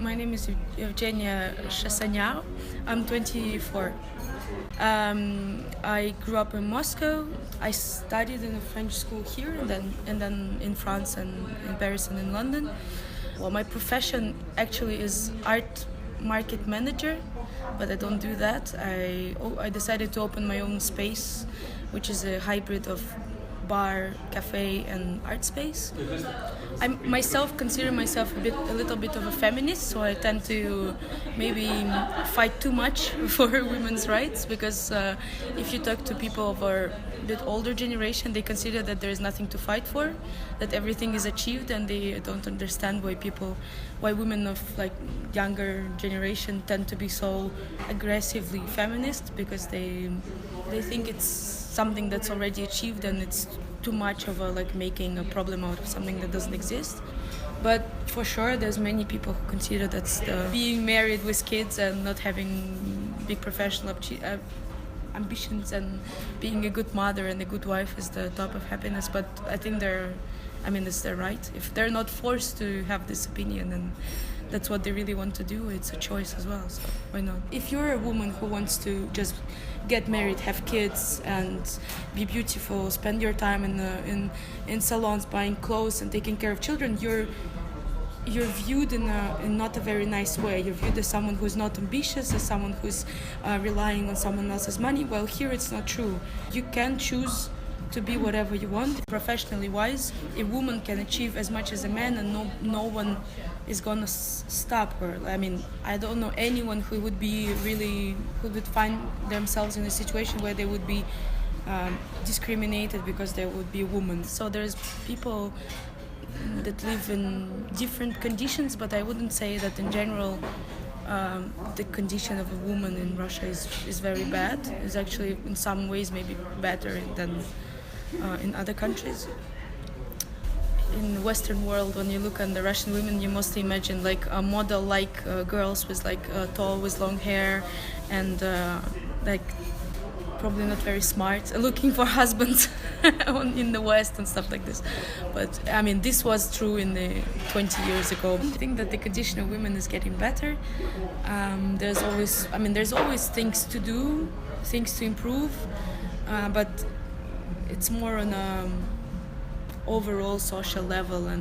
My name is Evgeniya. I'm 24. I grew up in Moscow. I studied in a French school here, and then in France and in Paris and in London. Well, my profession actually is art market manager, but I don't do that. I decided to open my own space, which is a hybrid of bar, cafe, and art space. I myself consider myself a little bit of a feminist, so I tend to maybe fight too much for women's rights, because if you talk to people of our bit older generation, they consider that there is nothing to fight for, that everything is achieved, and they don't understand why women of like younger generation tend to be so aggressively feminist, because they think it's something that's already achieved and it's too much of a like making a problem out of something that doesn't exist. But for sure there's many people who consider that's being married with kids and not having big professional ambitions and being a good mother and a good wife is the top of happiness. But I think it's their right. If they're not forced to have this opinion and that's what they really want to do, it's a choice as well, so why not? If you're a woman who wants to just get married, have kids and be beautiful, spend your time in salons buying clothes and taking care of children, you're viewed in not a very nice way. You're viewed as someone who's not ambitious, as someone who's relying on someone else's money. Well, here it's not true. You can choose to be whatever you want. Professionally wise, a woman can achieve as much as a man, and no one is gonna stop her. I mean, I don't know anyone who would find themselves in a situation where they would be discriminated because they would be a woman. So there's people that live in different conditions, but I wouldn't say that in general the condition of a woman in Russia is very bad. It's actually in some ways maybe better than in other countries. In the Western world, when you look at the Russian women, you mostly imagine like a model-like girls with like tall, with long hair, and like probably not very smart, looking for husbands in the West and stuff like this. But I mean, this was true in the 20 years ago. I think that the condition of women is getting better. There's always things to do, things to improve, but it's more on a overall social level. And